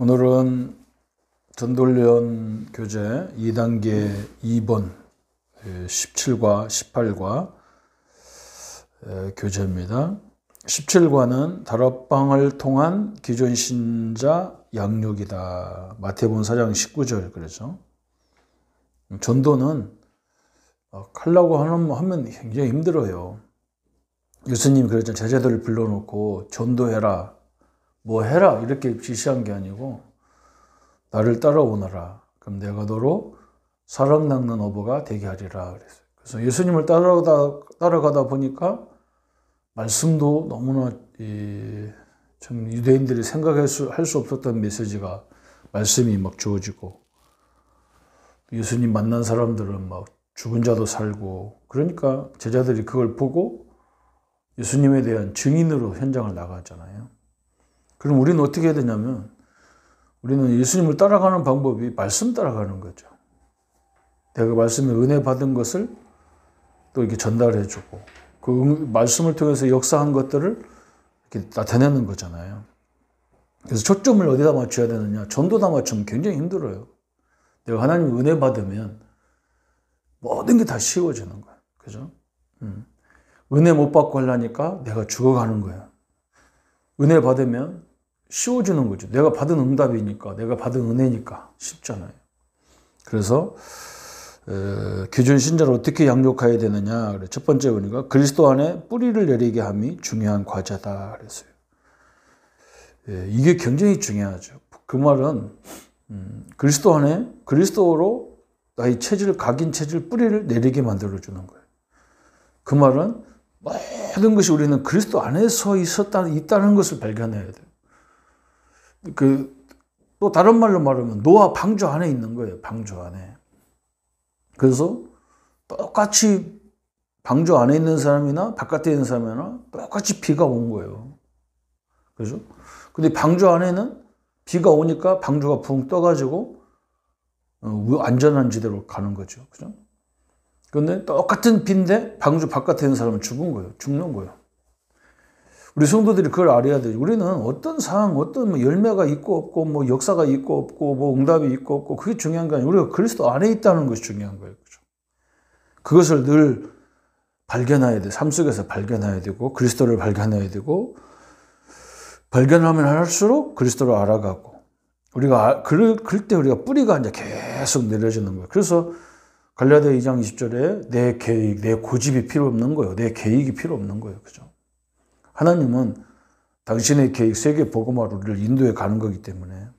오늘은 전도훈련 교재 2단계 2번 17과 18과 교재입니다. 17과는 다락방을 통한 기존 신자 양육이다. 마태복음 4장 19절 그러죠. 전도는 하려고 하면 굉장히 힘들어요. 예수님이 그랬잖아요. 제자들을 불러놓고 전도해라. 뭐 해라 이렇게 지시한 게 아니고 나를 따라오너라. 그럼 내가 너로 사랑 낚는 어부가 되게 하리라 그랬어요. 그래서 예수님을 따라가다 보니까 말씀도 너무나 참 유대인들이 생각할 수 없었던 메시지가 말씀이 막 주어지고 예수님 만난 사람들은 막 죽은 자도 살고 그러니까 제자들이 그걸 보고 예수님에 대한 증인으로 현장을 나가잖아요. 그럼 우리는 어떻게 해야 되냐면 우리는 예수님을 따라가는 방법이 말씀 따라가는 거죠. 내가 말씀에 은혜 받은 것을 또 이렇게 전달해 주고 그 말씀을 통해서 역사한 것들을 이렇게 나타내는 거잖아요. 그래서 초점을 어디다 맞춰야 되느냐. 전도다 맞추면 굉장히 힘들어요. 내가 하나님 은혜 받으면 모든 게 다 쉬워지는 거예요. 그죠? 은혜 못 받고 하려니까 내가 죽어가는 거예요. 은혜 받으면 쉬워지는 거죠. 내가 받은 응답이니까, 내가 받은 은혜니까 쉽잖아요. 그래서 기존 신자를 어떻게 양육해야 되느냐. 첫 번째 보니까 그리스도 안에 뿌리를 내리게 함이 중요한 과제다 그랬어요. 이게 굉장히 중요하죠. 그 말은 그리스도 안에 그리스도로 나의 체질, 각인 체질 뿌리를 내리게 만들어주는 거예요. 그 말은 모든 것이 우리는 그리스도 안에서 있다는 것을 발견해야 돼요. 또 다른 말로 말하면 노아 방주 안에 있는 거예요. 방주 안에. 그래서 똑같이 방주 안에 있는 사람이나 바깥에 있는 사람이나 똑같이 비가 온 거예요. 그죠? 근데 방주 안에는 비가 오니까 방주가 붕 떠가지고 안전한 지대로 가는 거죠. 그죠? 그런데 똑같은 비인데 방주 바깥에 있는 사람은 죽는 거예요. 우리 성도들이 그걸 알아야 돼요. 우리는 어떤 상황, 어떤 열매가 있고 없고, 뭐 역사가 있고 없고, 뭐 응답이 있고 없고, 그게 중요한 게 아니에요. 우리가 그리스도 안에 있다는 것이 중요한 거예요. 그죠? 그것을 늘 발견해야 돼. 삶 속에서 발견해야 되고, 그리스도를 발견해야 되고, 발견하면 할수록 그리스도를 알아가고, 우리가, 그럴 때 우리가 뿌리가 이제 계속 내려지는 거예요. 그래서 갈라디아 2장 20절에 내 계획, 내 고집이 필요 없는 거예요. 내 계획이 필요 없는 거예요. 그죠? 하나님은 당신의 계획, 세계 복음화로 우리를 인도해 가는 거기 때문에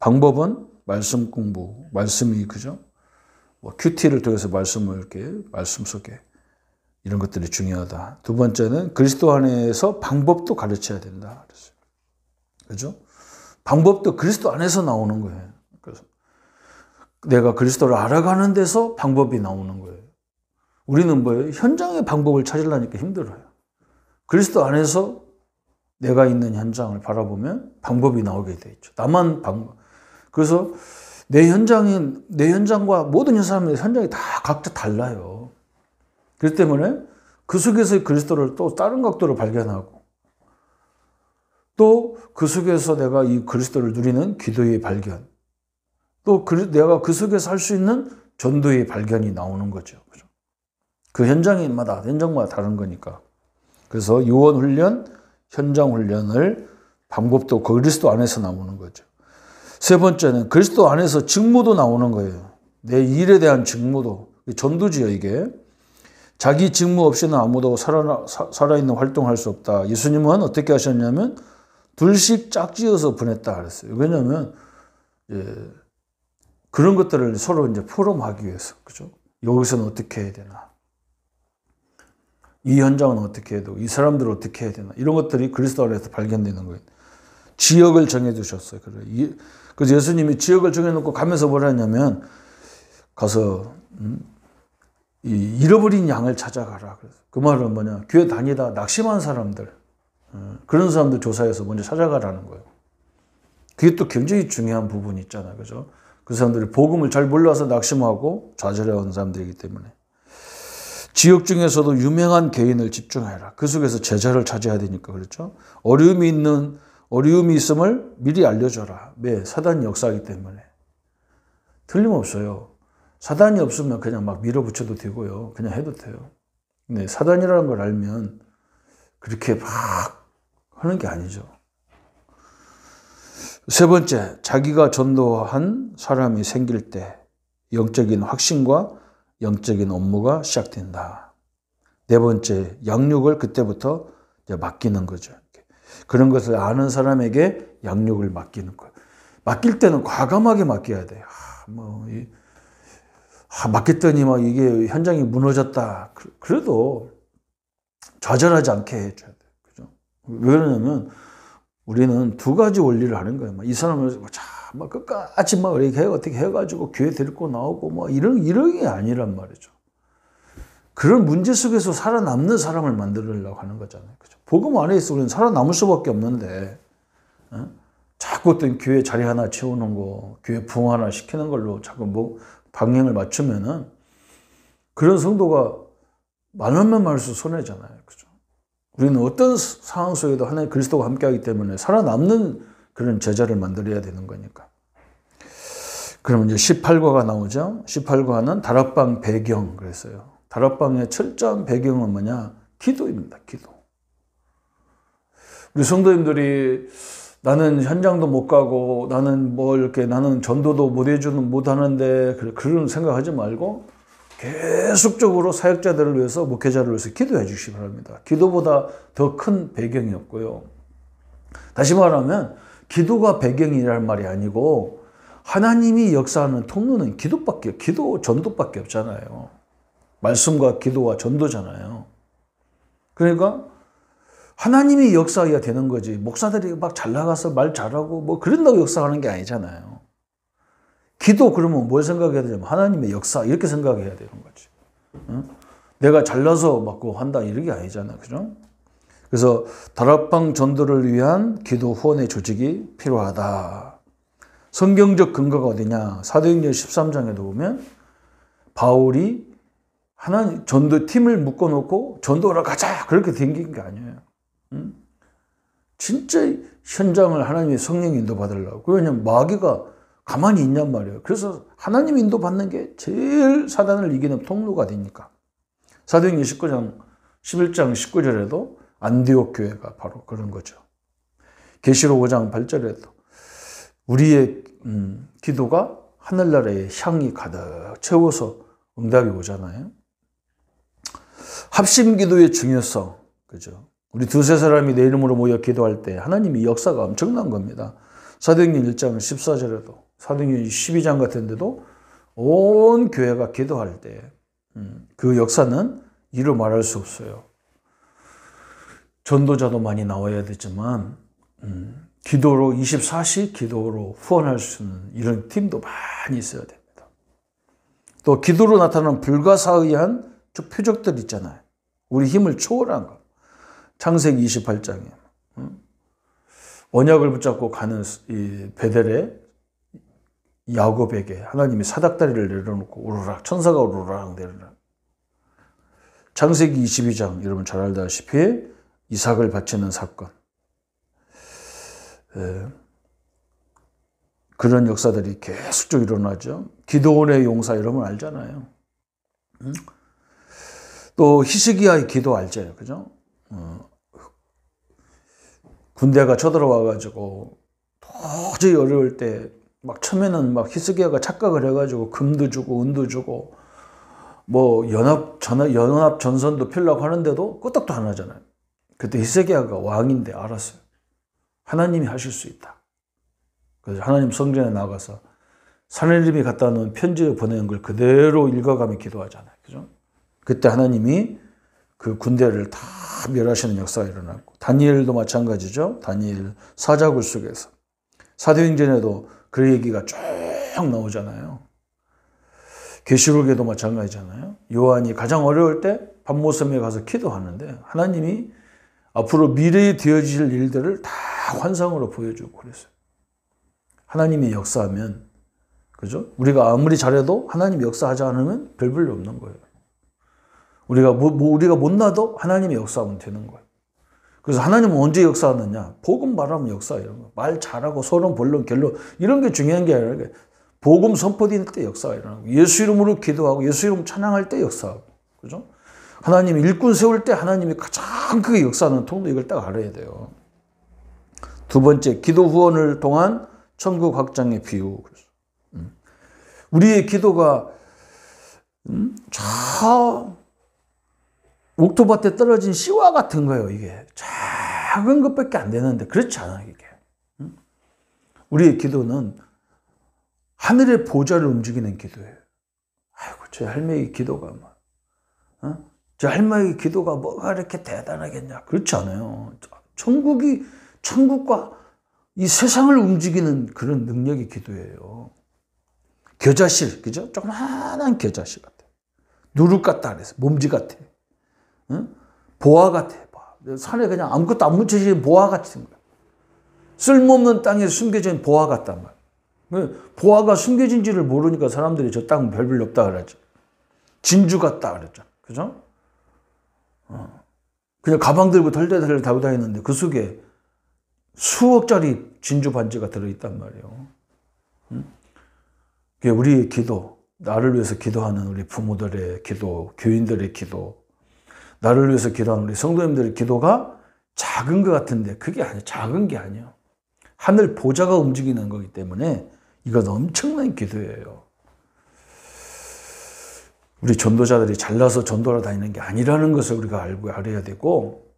방법은 말씀 공부, 말씀이 그죠? 뭐 큐티를 통해서 말씀을 이렇게 말씀 속에 이런 것들이 중요하다. 두 번째는 그리스도 안에서 방법도 가르쳐야 된다. 그랬어요. 그죠? 방법도 그리스도 안에서 나오는 거예요. 그래서 내가 그리스도를 알아가는 데서 방법이 나오는 거예요. 우리는 뭐예요? 현장의 방법을 찾으려니까 힘들어요. 그리스도 안에서 내가 있는 현장을 바라보면 방법이 나오게 돼 있죠. 나만 방법. 그래서 내 현장과 모든 사람의 현장이 다 각자 달라요. 그렇기 때문에 그 속에서 그리스도를 또 다른 각도로 발견하고 또 그 속에서 내가 이 그리스도를 누리는 기도의 발견. 또 내가 그 속에서 할 수 있는 전도의 발견이 나오는 거죠. 그 현장마다 다른 거니까. 그래서 요원 훈련, 현장 훈련을 방법도 그리스도 안에서 나오는 거죠. 세 번째는 그리스도 안에서 직무도 나오는 거예요. 내 일에 대한 직무도. 전도지요, 이게. 자기 직무 없이는 아무도 살아있는 활동할 수 없다. 예수님은 어떻게 하셨냐면 둘씩 짝지어서 보냈다 그랬어요. 왜냐하면 그런 것들을 서로 이제 포럼하기 위해서. 그죠? 여기서는 어떻게 해야 되나. 이 현장은 어떻게 해야 되고 이 사람들은 어떻게 해야 되나 이런 것들이 그리스도 안에서 발견되는 거예요. 지역을 정해두셨어요. 그래서 예수님이 지역을 정해놓고 가면서 뭐라 했냐면 가서 잃어버린 양을 찾아가라. 그 말은 뭐냐. 교회 다니다 낙심한 사람들 그런 사람들 조사해서 먼저 찾아가라는 거예요. 그게 또 굉장히 중요한 부분이 있잖아요. 그죠? 그 사람들이 복음을 잘 몰라서 낙심하고 좌절해온 사람들이기 때문에 지역 중에서도 유명한 개인을 집중해라. 그 속에서 제자를 찾아야 되니까 그렇죠. 어려움이 있는 어려움이 있음을 미리 알려줘라. 왜? 사단이 역사하기 때문에. 틀림없어요. 사단이 없으면 그냥 막 밀어붙여도 되고요. 그냥 해도 돼요. 근데 사단이라는 걸 알면 그렇게 막 하는 게 아니죠. 세 번째, 자기가 전도한 사람이 생길 때 영적인 확신과 영적인 업무가 시작된다. 네 번째, 양육을 그때부터 이제 맡기는 거죠. 그런 것을 아는 사람에게 양육을 맡기는 거예요. 맡길 때는 과감하게 맡겨야 돼요. 맡겼더니 막 이게 현장이 무너졌다. 그래도 좌절하지 않게 해줘야 돼요. 그죠? 왜 그러냐면 우리는 두 가지 원리를 하는 거예요. 이 사람을 막 끝까지 막 이렇게 어떻게 해가지고 교회 데리고 나오고 뭐 이런 게 아니란 말이죠. 그런 문제 속에서 살아남는 사람을 만들려고 하는 거잖아요. 그죠? 복음 안에 있어 우리는 살아남을 수밖에 없는데, 자꾸 어떤 교회 자리 하나 채우는 거, 교회 부흥 하나 시키는 걸로 자꾸 뭐 방향을 맞추면은 그런 성도가 많으면 많을수록 손해잖아요. 그죠? 우리는 어떤 상황 속에도 하나님 그리스도와 함께하기 때문에 살아남는 그런 제자를 만들어야 되는 거니까. 그러면 이제 18과가 나오죠. 18과는 다락방 배경 그랬어요. 다락방의 철저한 배경은 뭐냐? 기도입니다. 기도. 우리 성도님들이 나는 현장도 못 가고 나는 나는 전도도 못 하는데 그런 생각하지 말고 계속적으로 사역자들을 위해서 목회자를 위해서 기도해 주시기 바랍니다. 기도보다 더 큰 배경이 없고요. 다시 말하면 기도가 배경이란 말이 아니고 하나님이 역사하는 통로는 기도 전도밖에 없잖아요. 말씀과 기도와 전도잖아요. 그러니까 하나님이 역사해야 되는 거지. 목사들이 막 잘 나가서 말 잘하고 뭐 그런다고 역사하는 게 아니잖아요. 기도 그러면 뭘 생각해야 되냐면 하나님의 역사 이렇게 생각해야 되는 거지. 내가 잘나서 막고 한다 이런 게 아니잖아요. 그죠? 그래서 다락방 전도를 위한 기도 후원의 조직이 필요하다. 성경적 근거가 어디냐? 사도행전 13장에도 보면 바울이 하나님 전도팀을 묶어놓고 전도하러 가자 그렇게 댕긴 게 아니에요. 진짜 현장을 하나님의 성령 인도 받으려고. 왜냐면 마귀가 가만히 있냔 말이에요. 그래서 하나님 인도 받는 게 제일 사단을 이기는 통로가 되니까. 사도행전 11장 19절에도 안디옥 교회가 바로 그런 거죠. 계시록 5장 8절에도 우리의 기도가 하늘나라의 향이 가득 채워서 응답이 오잖아요. 합심 기도의 중요성, 그죠? 우리 두세 사람이 내 이름으로 모여 기도할 때 하나님이 역사가 엄청난 겁니다. 사도행전 1장 14절에도 사도행전 12장 같은 데도 온 교회가 기도할 때 그 역사는 이루 말할 수 없어요. 전도자도 많이 나와야 되지만 기도로 24시 기도로 후원할 수 있는 이런 팀도 많이 있어야 됩니다. 또 기도로 나타나는 불가사의한 표적들 있잖아요. 우리 힘을 초월한 거. 창세기 28장에 언약을 붙잡고 가는 이 베델에 야곱에게 하나님이 사닥다리를 내려놓고 우르락 천사가 우르락 내려라. 창세기 22장 여러분 잘 알다시피 이삭을 바치는 사건. 그런 역사들이 계속적으로 일어나죠. 기도원의 용사 여러분 알잖아요. 또 히스기야의 기도 알죠, 그죠? 군대가 쳐들어와가지고 도저히 어려울 때 막 처음에는 막 히스기야가 착각을 해가지고 금도 주고 은도 주고 뭐 연합 전선도 펴려고 하는데도 끄떡도 안 하잖아요. 그때 히스기야가 왕인데 알았어요. 하나님이 하실 수 있다. 그래서 하나님 성전에 나가서 사내림이 갖다 놓은 편지를 보내는 걸 그대로 읽어가며 기도하잖아요. 그죠? 그때 하나님이 그 군대를 다 멸하시는 역사가 일어났고 다니엘도 마찬가지죠. 다니엘 사자굴 속에서 사도행전에도 그 얘기가 쭉 나오잖아요. 계시록에도 마찬가지잖아요. 요한이 가장 어려울 때 밤모섬에 가서 기도하는데 하나님이 앞으로 미래에 되어질 일들을 다 환상으로 보여주고 그랬어요. 하나님이 역사하면, 그죠? 우리가 아무리 잘해도 하나님이 역사하지 않으면 별 볼일 없는 거예요. 우리가 못나도 하나님이 역사하면 되는 거예요. 그래서 하나님은 언제 역사하느냐? 복음 말하면 역사, 이런 거. 말 잘하고 소론, 본론, 결론, 이런 게 중요한 게 아니라, 복음 선포될 때 역사가 일어나고, 예수 이름으로 기도하고, 예수 이름 찬양할 때 역사하고, 그죠? 하나님이 일꾼 세울 때 하나님이 가장 크게 역사하는 통도, 이걸 딱 알아야 돼요. 두 번째, 기도 후원을 통한 천국 확장의 비유. 우리의 기도가, 저 옥토밭에 떨어진 씨와 같은 거예요, 이게. 작은 것밖에 안 되는데, 그렇지 않아요, 이게. 우리의 기도는 하늘의 보좌를 움직이는 기도예요. 아이고, 저 할머니 기도가 저 할머니 기도가 뭐가 이렇게 대단하겠냐. 그렇지 않아요. 천국과 이 세상을 움직이는 그런 능력의 기도예요. 겨자실, 그죠? 조그마한 겨자실 같아. 누룩 같다 그래서 몸지 같아. 보화 같아. 산에 그냥 아무것도 안 묻혀진 보화 같은 거야. 쓸모없는 땅에 숨겨진 보화 같단 말이야. 보화가 숨겨진지를 모르니까 사람들이 저 땅은 별별 없다 그러지. 진주 같다 그랬잖아. 그죠? 그냥 가방 들고 덜덜덜 타고 다니는데 그 속에 수억짜리 진주 반지가 들어있단 말이에요. 그게 우리의 기도, 나를 위해서 기도하는 우리 부모들의 기도, 교인들의 기도, 나를 위해서 기도하는 우리 성도님들의 기도가 작은 것 같은데 그게 아니에요. 작은 게 아니에요. 하늘 보좌가 움직이는 거기 때문에 이건 엄청난 기도예요. 우리 전도자들이 잘나서 전도하러 다니는 게 아니라는 것을 우리가 알아야 되고,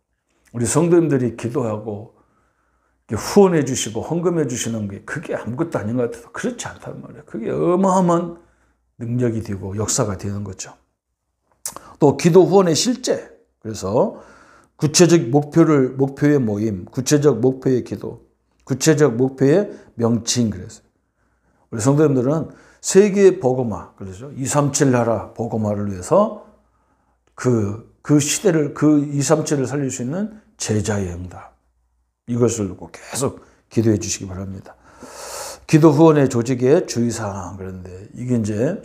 우리 성도님들이 기도하고 후원해 주시고 헌금해 주시는 게 그게 아무것도 아닌 것 같아도 그렇지 않단 말이에요. 그게 어마어마한 능력이 되고 역사가 되는 거죠. 또 기도 후원의 실제, 그래서 구체적 목표의 모임, 구체적 목표의 기도, 구체적 목표의 명칭. 그래서 우리 성도님들은 세계 복음화, 그렇죠? 237 나라 복음화를 위해서 그 시대를, 그 237을 살릴 수 있는 제자의 응답, 이것을 꼭 계속 기도해 주시기 바랍니다. 기도 후원의 조직의 주의사항. 그런데 이게 이제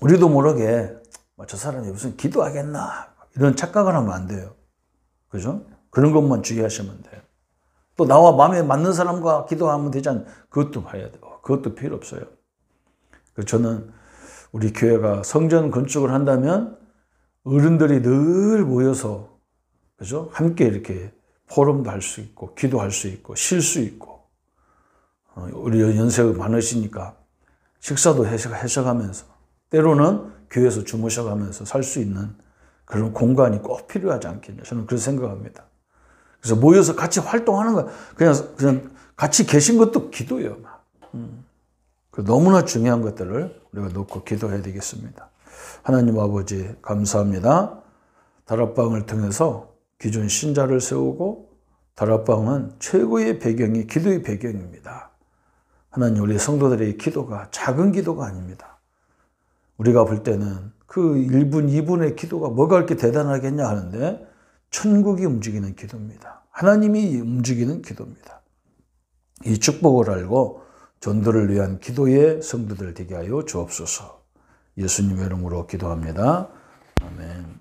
우리도 모르게 저 사람이 무슨 기도하겠나 이런 착각을 하면 안 돼요. 그죠? 그런 것만 주의하시면 돼요. 또 나와 마음에 맞는 사람과 기도하면 되지 않나, 그것도 봐야 돼요. 그것도 필요 없어요. 저는 우리 교회가 성전 건축을 한다면 어른들이 늘 모여서, 그죠? 함께 이렇게 포럼도 할 수 있고, 기도할 수 있고, 쉴 수 있고, 우리 연세가 많으시니까 식사도 해석하면서, 때로는 교회에서 주무셔가면서 살 수 있는 그런 공간이 꼭 필요하지 않겠냐. 저는 그렇게 생각합니다. 그래서 모여서 같이 활동하는 거, 그냥 같이 계신 것도 기도예요. 너무나 중요한 것들을 우리가 놓고 기도해야 되겠습니다. 하나님 아버지 감사합니다. 다락방을 통해서 기존 신자를 세우고, 다락방은 최고의 배경이 기도의 배경입니다. 하나님, 우리 성도들의 기도가 작은 기도가 아닙니다. 우리가 볼 때는 그 1분, 2분의 기도가 뭐가 그렇게 대단하겠냐 하는데 천국이 움직이는 기도입니다. 하나님이 움직이는 기도입니다. 이 축복을 알고 전도를 위한 기도의 성도들 되게 하여 주옵소서. 예수님의 이름으로 기도합니다. 아멘.